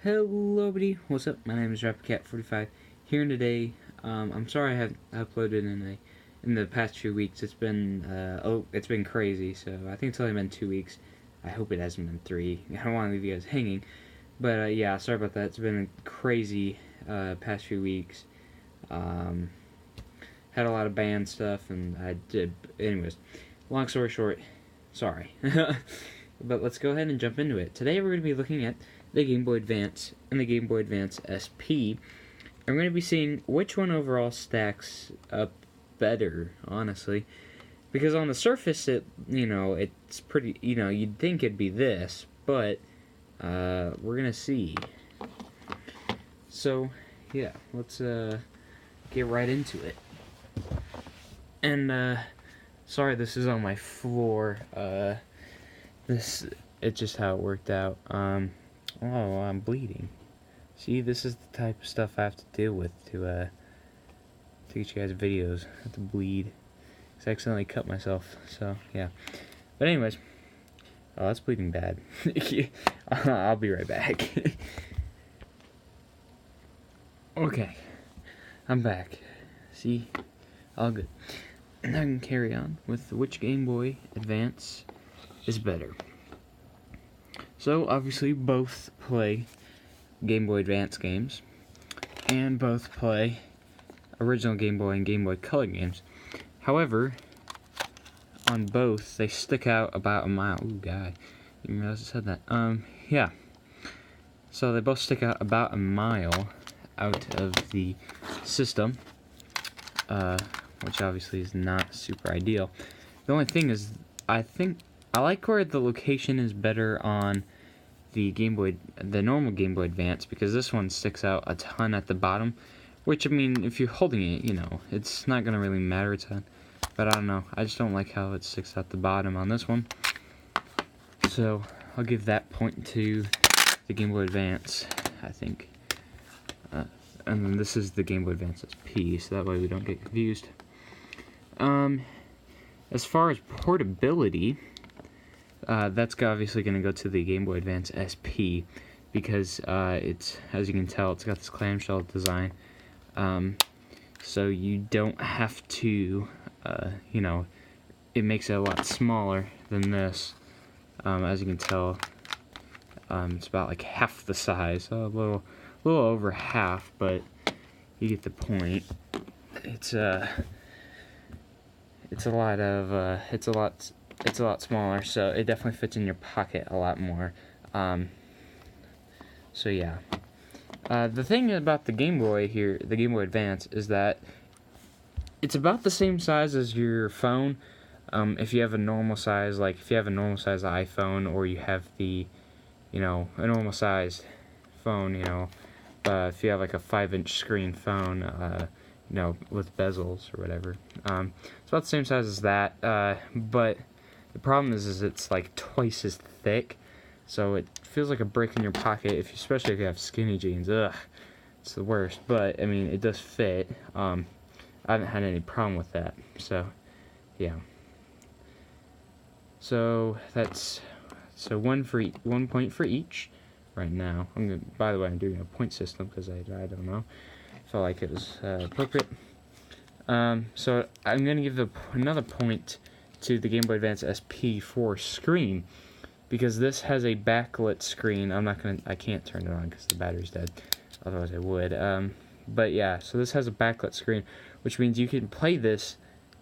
Hello everybody, what's up? My name is RapperCat45 here today. I'm sorry I haven't uploaded in the past few weeks. It's been crazy. So I think it's only been 2 weeks. I hope it hasn't been 3. I don't want to leave you guys hanging, but yeah, sorry about that. It's been a crazy past few weeks. Had a lot of band stuff, and anyways. Long story short, sorry. But let's go ahead and jump into it. Today we're going to be looking at the Game Boy Advance and the Game Boy Advance SP. And we're going to be seeing which one overall stacks up better, honestly. Because on the surface, it's pretty, you'd think it'd be this, but we're going to see. So, yeah, let's get right into it. And, sorry this is on my floor. It's just how it worked out. Oh, I'm bleeding. See, this is the type of stuff I have to deal with to get you guys videos. I have to bleed. I accidentally cut myself, so yeah. But anyways, oh, that's bleeding bad. I'll be right back. Okay, I'm back. See, all good. And I can carry on with which Game Boy Advance is better. So, obviously, both play Game Boy Advance games, and both play original Game Boy and Game Boy Color games. However, on both, they stick out about a mile. Ooh, guy. Didn't realize I said that. Yeah. So, they both stick out about a mile out of the system, which obviously is not super ideal. The only thing is, I like where the location is better on the normal Game Boy Advance, because this one sticks out a ton at the bottom, which, I mean, if you're holding it, it's not going to really matter a ton, but I don't know, I just don't like how it sticks out the bottom on this one, so I'll give that point to the Game Boy Advance, I think, and then this is the Game Boy Advance SP, so that way we don't get confused. As far as portability, that's obviously going to go to the Game Boy Advance SP, because it's, as you can tell, it's got this clamshell design, so you don't have to, it makes it a lot smaller than this. As you can tell, it's about like half the size, so a little over half, but you get the point. It's a lot smaller, so it definitely fits in your pocket a lot more. So yeah. The thing about the Game Boy here, the Game Boy Advance, is that it's about the same size as your phone. If you have a normal size, like if you have a normal size iPhone, or you have a normal sized phone, if you have like a 5-inch screen phone, with bezels or whatever. It's about the same size as that, but the problem is it's like twice as thick, so it feels like a brick in your pocket, especially if you have skinny jeans. Ugh, it's the worst, but I mean, it does fit. I haven't had any problem with that, so yeah. So that's one point for each right now. By the way, I'm doing a point system because I don't know. Felt like it was appropriate. So I'm gonna give another point to the Game Boy Advance SP for screen, because this has a backlit screen. I can't turn it on because the battery's dead, otherwise I would. But yeah, so this has a backlit screen, which means you can play this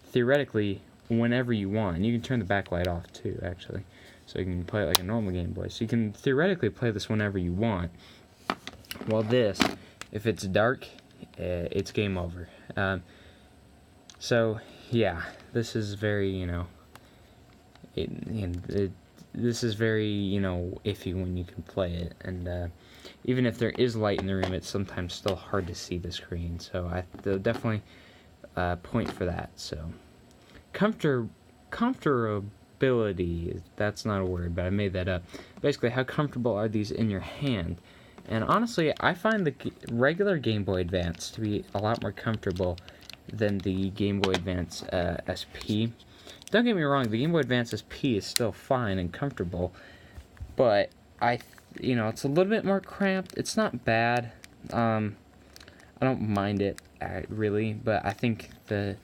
theoretically whenever you want. You can turn the backlight off too, actually, so you can play it like a normal Game Boy. So you can theoretically play this whenever you want. While this, if it's dark, it's game over. So yeah, this is very, this is very, iffy when you can play it, and even if there is light in the room, it's sometimes still hard to see the screen. So I definitely point for that. So comfortability, that's not a word, but I made that up. Basically, how comfortable are these in your hand? And honestly, I find the regular Game Boy Advance to be a lot more comfortable than the Game Boy Advance SP. Don't get me wrong, the Game Boy Advance SP is still fine and comfortable, but I you know, it's a little bit more cramped. It's not bad. I don't mind it really, but I think the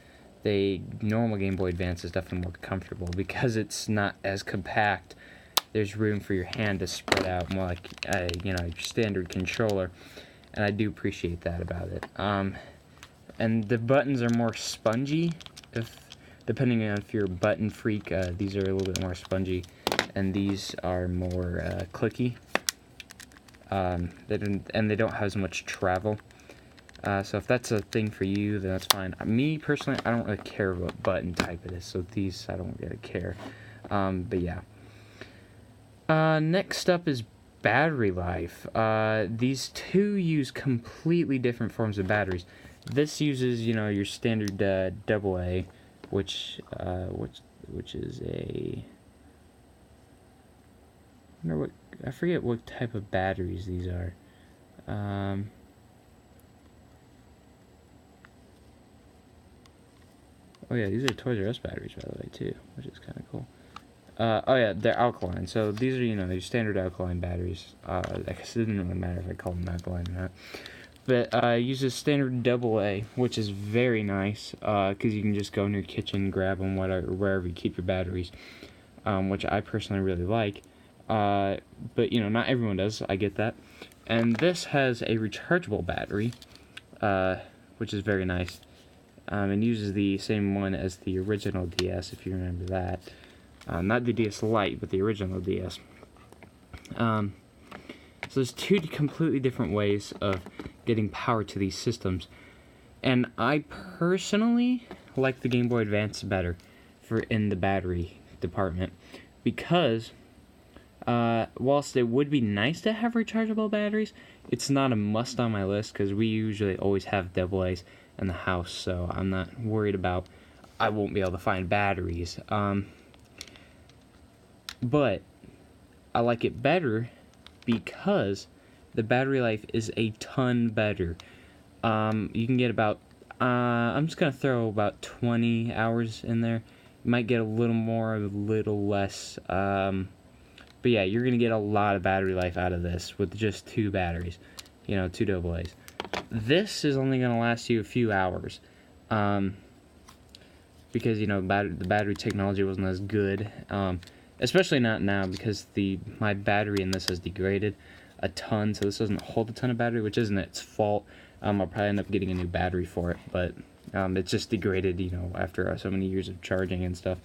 normal Game Boy Advance is definitely more comfortable because it's not as compact. There's room for your hand to spread out more like you know, your standard controller, and I do appreciate that about it. And the buttons are more spongy. Depending on if you're a button freak, these are a little bit more spongy, and these are more clicky. They don't have as much travel. So if that's a thing for you, then that's fine. Me personally, I don't really care what button type it is, so these I don't really care. But yeah. Next up is battery life. These two use completely different forms of batteries. This uses, you know, your standard AA, which is a, I forget what type of batteries these are. Oh yeah, these are Toys R Us batteries, by the way, too, which is kind of cool. Oh yeah, they're alkaline. So these are, you know, your standard alkaline batteries. I guess it didn't really matter if I called them alkaline or not. But uses standard AA, which is very nice, because you can just go in your kitchen, grab them, wherever you keep your batteries, which I personally really like. But, you know, not everyone does. I get that. And this has a rechargeable battery, which is very nice. And uses the same one as the original DS, if you remember that. Not the DS Lite, but the original DS. So there's two completely different ways of getting power to these systems. And I personally like the Game Boy Advance better in the battery department. Because, whilst it would be nice to have rechargeable batteries, it's not a must on my list, because we usually always have AA's in the house, so I'm not worried about I won't be able to find batteries. But I like it better because the battery life is a ton better. You can get about, I'm just going to throw about 20 hours in there. You might get a little more, a little less. But yeah, you're going to get a lot of battery life out of this with just two batteries. You know, two AA's. This is only going to last you a few hours. Because, you know, the battery technology wasn't as good. Especially not now, because my battery in this has degraded a ton, so this doesn't hold a ton of battery, which isn't its fault. I'll probably end up getting a new battery for it, but it's just degraded, you know, after so many years of charging and stuff.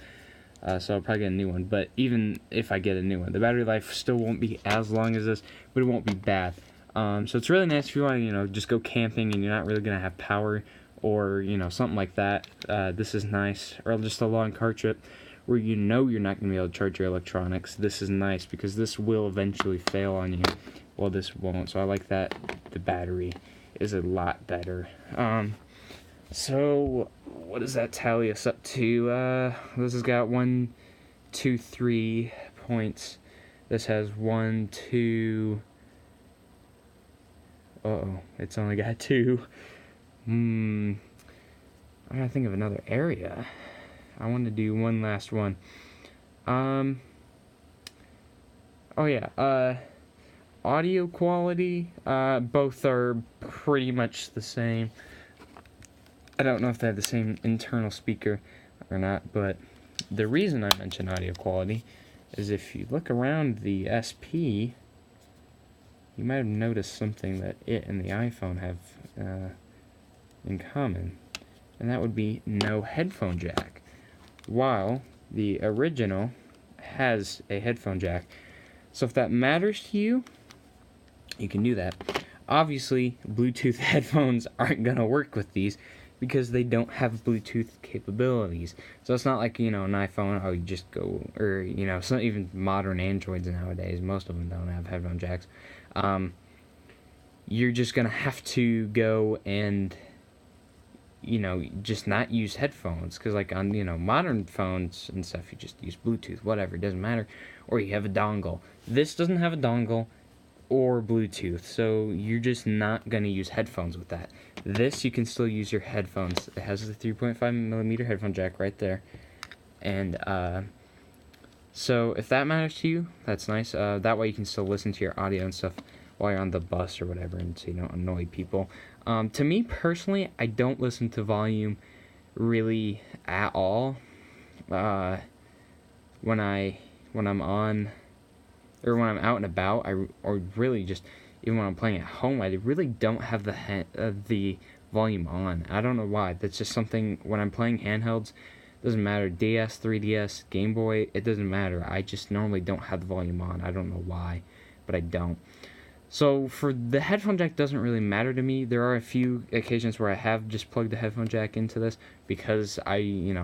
So I'll probably get a new one, but even if I get a new one, the battery life still won't be as long as this, but it won't be bad. So it's really nice if you want to, you know, just go camping and you're not really going to have power, or, you know, something like that. This is nice, or just a long car trip where you know you're not going to be able to charge your electronics. This is nice because this will eventually fail on you. Well, this won't, so I like that the battery is a lot better. So what does that tally us up to? This has got 1, 2, 3 points. This has 1, 2. Uh-oh, it's only got 2. I gotta think of another area. I want to do one last one. Oh yeah, audio quality, both are pretty much the same. I don't know if they have the same internal speaker or not, but the reason I mention audio quality is if you look around the SP, you might have noticed something that it and the iPhone have in common, and that would be no headphone jack. While the original has a headphone jack. So if that matters to you, you can do that. Obviously, Bluetooth headphones aren't going to work with these because they don't have Bluetooth capabilities. So it's not like, you know, an iPhone, oh, you just go, or, you know, some even modern Androids nowadays, most of them don't have headphone jacks. You're just going to have to go and, you know, just not use headphones, because like on, you know, modern phones and stuff, you just use Bluetooth, whatever, it doesn't matter, or you have a dongle. This doesn't have a dongle or Bluetooth, so you're just not going to use headphones with that. This, you can still use your headphones. It has the 3.5mm headphone jack right there, and So if that matters to you, that's nice. That way you can still listen to your audio and stuff while you're on the bus or whatever, and so you don't annoy people. To me personally, I don't listen to volume really at all. When I'm on, or when I'm out and about, or really just even when I'm playing at home, I really don't have the volume on. I don't know why. That's just something when I'm playing handhelds. Doesn't matter, DS, 3DS, Game Boy, it doesn't matter. I just normally don't have the volume on. I don't know why, but I don't. So for the headphone jack doesn't really matter to me. There are a few occasions where I have just plugged the headphone jack into this because I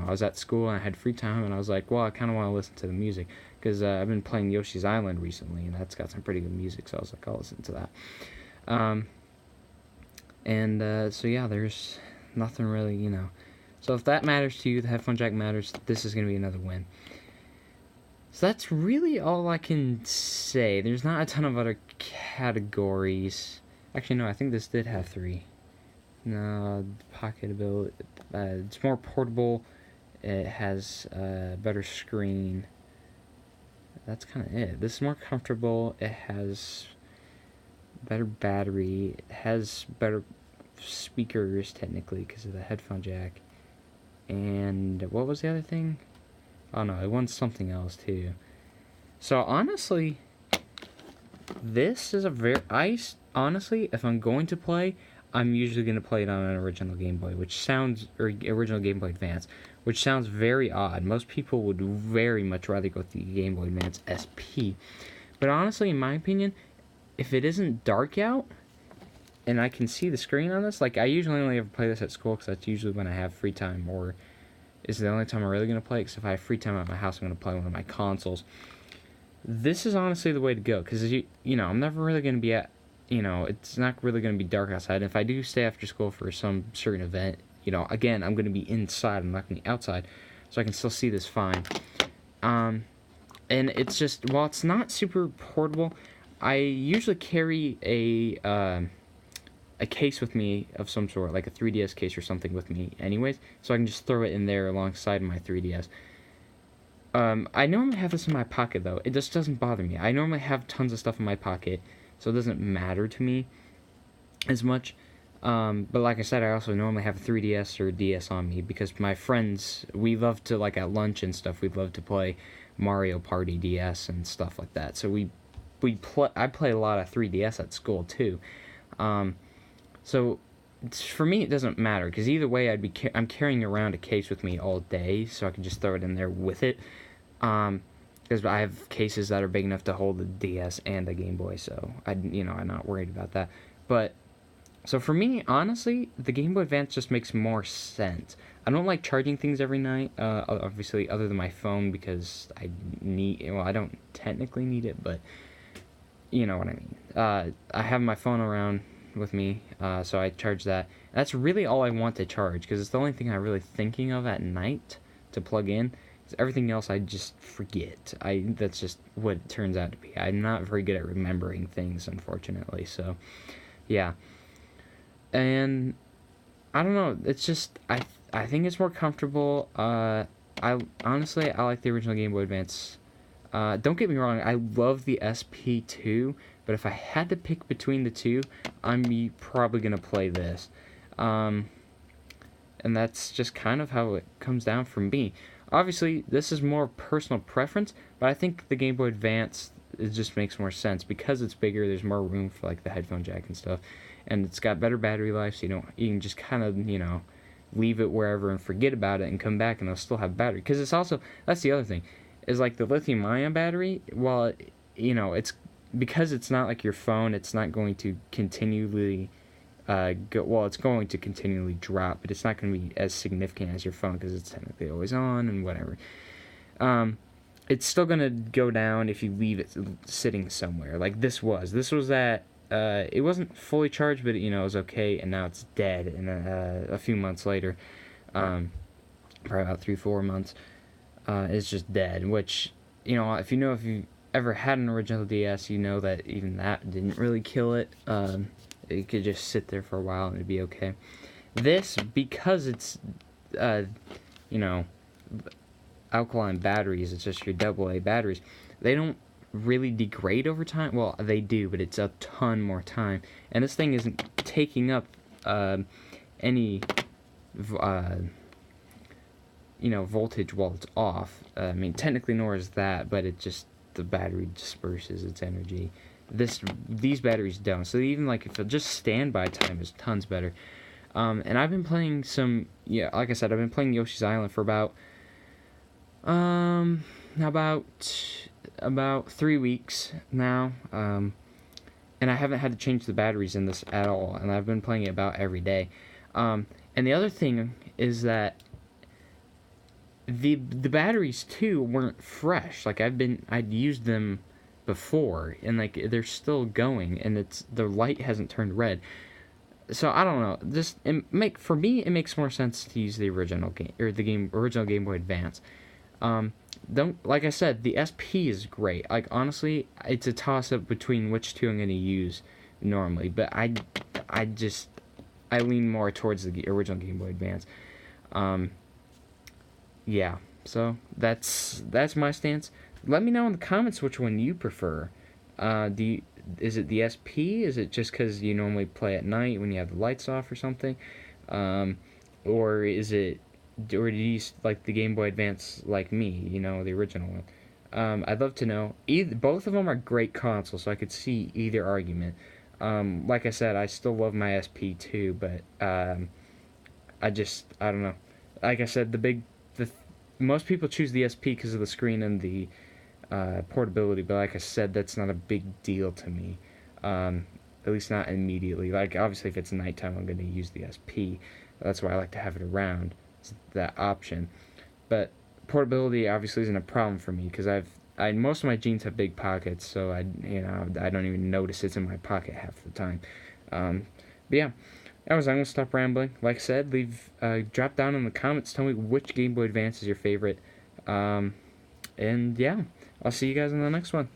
was at school and I had free time and I was like, well, I kind of want to listen to the music because I've been playing Yoshi's Island recently and that's got some pretty good music, so I was like, I'll listen to that. So yeah, there's nothing really, So if that matters to you, the headphone jack matters, this is going to be another win. So that's really all I can say. There's not a ton of other categories. Actually, no, I think this did have 3. No, pocketability. It's more portable. It has a better screen. That's kind of it. This is more comfortable. It has better battery. It has better speakers, technically, because of the headphone jack. And what was the other thing? Oh no, it won something else too. So honestly, this is honestly, if I'm going to play, I'm usually going to play it on an original Game Boy, or original Game Boy Advance, which sounds very odd. Most people would very much rather go with the Game Boy Advance SP. But honestly, in my opinion, if it isn't dark out, and I can see the screen on this, like I usually only ever play this at school because that's usually when I have free time, or is the only time I'm really going to play it, because if I have free time at my house, I'm going to play one of my consoles. This is honestly the way to go, because, I'm never really going to be at, it's not really going to be dark outside. If I do stay after school for some certain event, again, I'm going to be inside, I'm not going to be outside, so I can still see this fine. And it's just, while it's not super portable, I usually carry a case with me of some sort, like a 3DS case or something with me anyways, so I can just throw it in there alongside my 3DS. I normally have this in my pocket, though. It just doesn't bother me. I normally have tons of stuff in my pocket, so it doesn't matter to me as much. But like I said, I also normally have a 3DS or a DS on me, because my friends, we love to, like at lunch and stuff, we'd love to play Mario Party DS and stuff like that. So I play a lot of 3DS at school, too. So for me, it doesn't matter, because either way, I'm carrying around a case with me all day, so I can just throw it in there with it. Because I have cases that are big enough to hold the DS and the Game Boy, so I'm not worried about that. But so for me, honestly, the Game Boy Advance just makes more sense. I don't like charging things every night, obviously, other than my phone, because I don't technically need it, but you know what I mean. I have my phone around with me, so I charge that. That's really all I want to charge, because it's the only thing I'm really thinking of at night to plug in. Everything else I just forget. That's just what it turns out to be. I'm not very good at remembering things, unfortunately, so yeah. And I don't know, it's just I think it's more comfortable. I honestly like the original Game Boy Advance. Don't get me wrong, I love the SP2, but if I had to pick between the two, I'm probably going to play this. And that's just kind of how it comes down for me. Obviously, this is more personal preference, but I think the Game Boy Advance, it just makes more sense. Because it's bigger, there's more room for like the headphone jack and stuff. And it's got better battery life, so you can just kind of, leave it wherever and forget about it and come back and it'll still have battery. Because it's also, that's the other thing, is like the lithium-ion battery, while, it's, because it's not like your phone, it's not going to continually it's going to continually drop, but it's not going to be as significant as your phone, because it's technically always on and whatever. It's still going to go down if you leave it sitting somewhere, like this was at, it wasn't fully charged, but it was okay, and now it's dead, and a few months later, probably about 3-4 months, it's just dead, which, if you ever had an original DS, you know that even that didn't really kill it. It could just sit there for a while and it'd be okay. This, because it's, alkaline batteries. It's just your AA batteries. They don't really degrade over time. Well, they do, but it's a ton more time. And this thing isn't taking up any voltage while it's off. I mean, technically nor is that, but it just, the battery disperses its energy. These batteries don't. So even like if it just standby time is tons better. And I've been playing some, like I said, I've been playing Yoshi's Island for about 3 weeks now. And I haven't had to change the batteries in this at all, and I've been playing it about every day. And the other thing is that the batteries too weren't fresh. Like I'd used them before, and like they're still going, and the light hasn't turned red. So I don't know. For me, it makes more sense to use the original game, or original Game Boy Advance. Like I said, the SP is great. Like honestly, it's a toss up between which two I'm gonna use normally, but I lean more towards the original Game Boy Advance. Yeah, so that's my stance. Let me know in the comments which one you prefer. Is it the SP? Is it just because you normally play at night when you have the lights off or something? Or do you like the Game Boy Advance like me, the original one? I'd love to know. Both of them are great consoles, so I could see either argument. Like I said, I still love my SP too, but I don't know. Like I said, most people choose the SP because of the screen and the portability, but like I said, that's not a big deal to me. At least not immediately. Like obviously, if it's nighttime, I'm going to use the SP. That's why I like to have it around. It's that option. But portability obviously isn't a problem for me because most of my jeans have big pockets, so I don't even notice it's in my pocket half the time. But yeah. I'm going to stop rambling. Like I said, drop down in the comments. Tell me which Game Boy Advance is your favorite. And yeah, I'll see you guys in the next one.